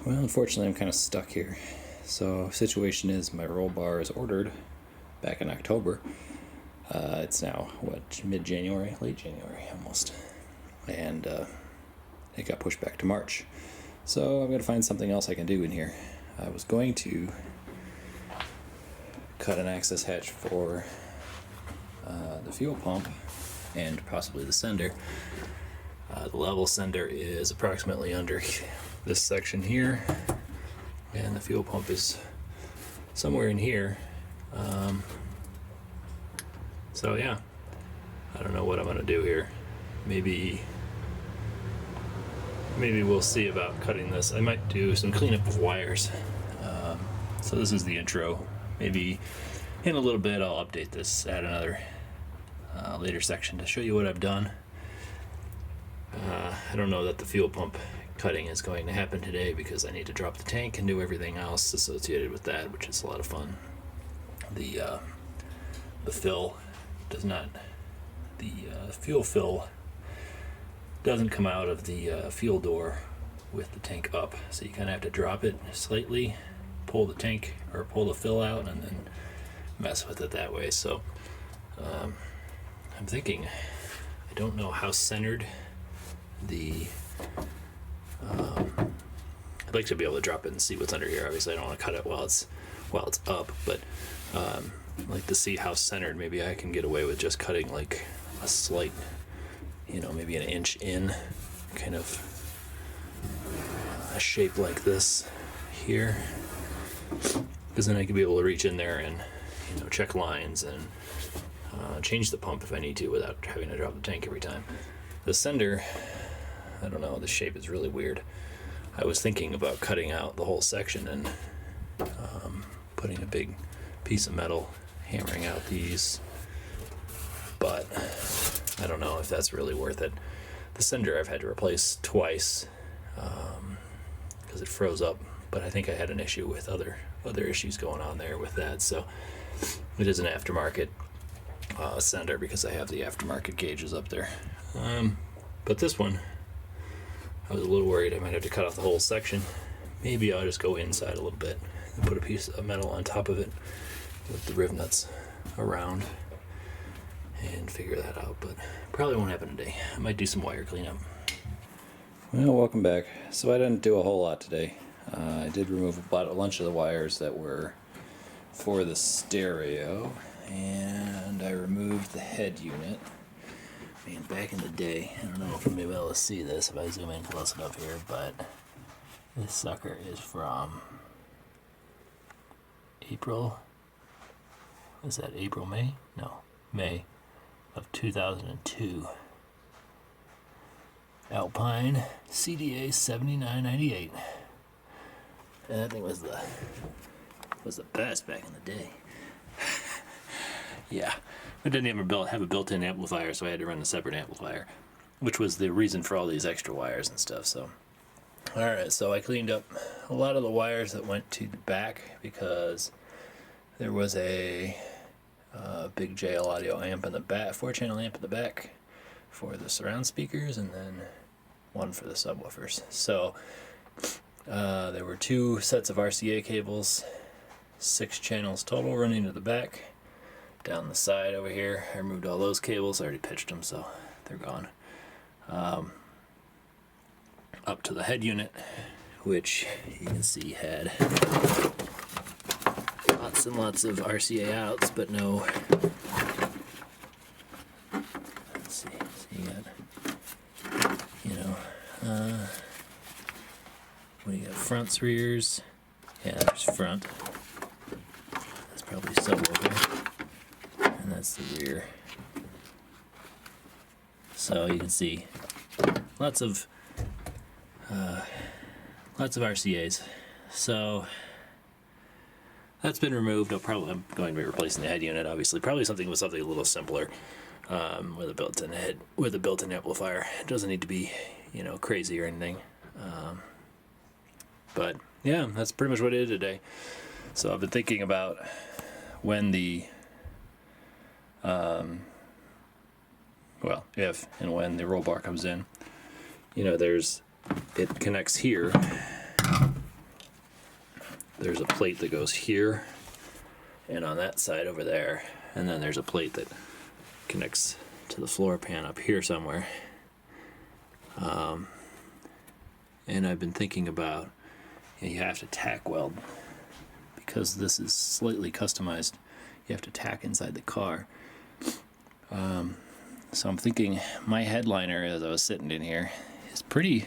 Well, unfortunately, I'm kind of stuck here. So, situation is my roll bar is ordered back in October. It's now, mid-January? Late January, almost. And it got pushed back to March. So, I'm going to find something else I can do in here. I was going to cut an access hatch for the fuel pump and possibly the sender. The level sender is approximately under this section here, and the fuel pump is somewhere in here. So yeah, I don't know what I'm gonna do here. Maybe we'll see about cutting this. I might do some cleanup of wires. So this is the intro. Maybe in a little bit I'll update this, add another later section to show you what I've done. I don't know that the fuel pump cutting is going to happen today because I need to drop the tank and do everything else associated with that, which is a lot of fun. The fill does not, the fuel fill doesn't come out of the fuel door with the tank up, so you kind of have to drop it slightly, pull the tank or pull the fill out, and then mess with it that way. So I'm thinking, I don't know how centered I'd like to be able to drop it and see what's under here. Obviously I don't want to cut it while it's up, but I'd like to see how centered. Maybe I can get away with just cutting like a slight, maybe an inch in, kind of a shape like this here, because then I could be able to reach in there and check lines and change the pump if I need to without having to drop the tank every time. The sender, I don't know, the shape is really weird. I was thinking about cutting out the whole section and putting a big piece of metal, hammering out these, but I don't know if that's really worth it. The sender I've had to replace twice because it froze up, but I think I had an issue with other issues going on there with that, so it is an aftermarket sender because I have the aftermarket gauges up there. But this one, I was a little worried I might have to cut off the whole section. Maybe I'll just go inside a little bit and put a piece of metal on top of it with the riv nuts around and figure that out, but probably won't happen today. I might do some wire cleanup. Well, welcome back. So I didn't do a whole lot today. I did remove a bunch of the wires that were for the stereo, and I removed the head unit. Man, back in the day, I don't know if I'm maybe able to see this if I zoom in close enough here, but this sucker is from April, was that April, May? No, May of 2002. Alpine CDA 7998. And that thing was the best back in the day. Yeah, we didn't even have a built-in amplifier, so I had to run a separate amplifier, which was the reason for all these extra wires and stuff. So, all right, so I cleaned up a lot of the wires that went to the back because there was a big JL audio amp in the back, 4-channel amp in the back for the surround speakers, and then one for the subwoofers. So there were 2 sets of RCA cables, 6 channels total running to the back. Down the side over here, I removed all those cables. I already pitched them, so they're gone. Up to the head unit, which you can see had lots and lots of RCA outs, but no. Let's see. So you got, what do you got? Fronts, rears. Yeah, there's front. That's probably subwoofer. And that's the rear. So you can see lots of RCAs. So that's been removed. I'm going to be replacing the head unit, obviously. Probably something a little simpler, with a built-in head, with a built-in amplifier. It doesn't need to be, crazy or anything. But yeah, that's pretty much what I did today. So I've been thinking about when the if and when the roll bar comes in, it connects here there's a plate that goes here and on that side over there, and then there's a plate that connects to the floor pan up here somewhere. And I've been thinking about, you have to tack weld, because this is slightly customized. You have to tack inside the car. So I'm thinking my headliner, as I was sitting in here, is pretty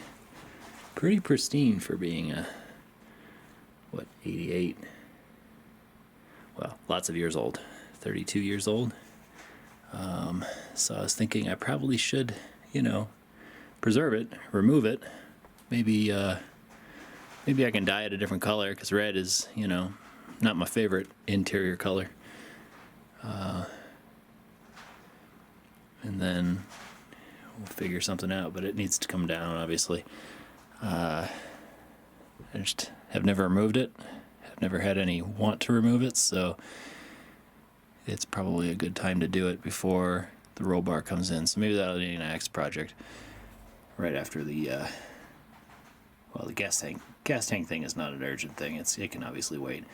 pristine for being a, 88? Well, lots of years old, 32 years old. So I was thinking I probably should, preserve it, remove it. Maybe I can dye it a different color, because red is, not my favorite interior color. And then we'll figure something out, but it needs to come down, obviously. I just have never removed it. I've never had any want to remove it, so it's probably a good time to do it before the roll bar comes in. So maybe that'll be an next project right after the the gas tank thing is not an urgent thing. It can obviously wait.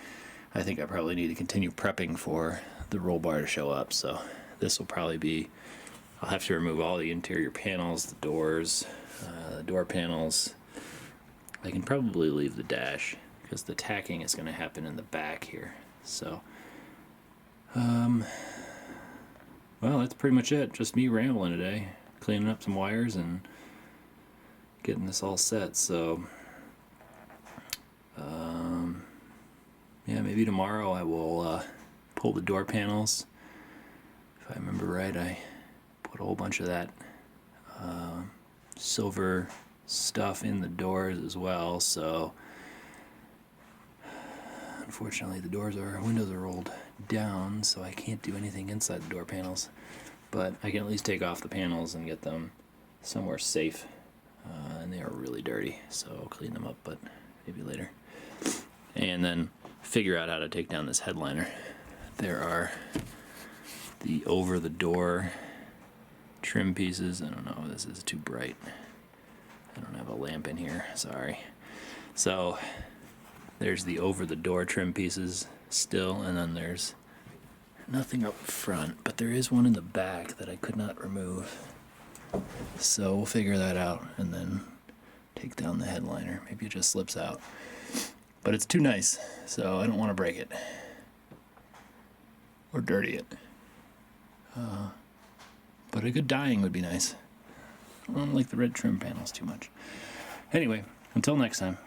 I think I probably need to continue prepping for the roll bar to show up, so this will probably be, I'll have to remove all the interior panels, the doors, the door panels. I can probably leave the dash, because the tacking is going to happen in the back here. So, well, that's pretty much it. Just me rambling today, cleaning up some wires and getting this all set. So, yeah, maybe tomorrow I will pull the door panels. If I remember right, I put a whole bunch of that silver stuff in the doors as well. So, unfortunately, the windows are rolled down, so I can't do anything inside the door panels. But I can at least take off the panels and get them somewhere safe. And they are really dirty, so I'll clean them up, but maybe later. And then figure out how to take down this headliner. There are the over the door trim pieces. I don't know, this is too bright. I don't have a lamp in here, sorry. So there's the over the door trim pieces still, and then there's nothing up front, but there is one in the back that I could not remove. So we'll figure that out and then take down the headliner. Maybe it just slips out. But it's too nice, so I don't want to break it or dirty it. But a good dyeing would be nice. I don't like the red trim panels too much. Anyway, until next time.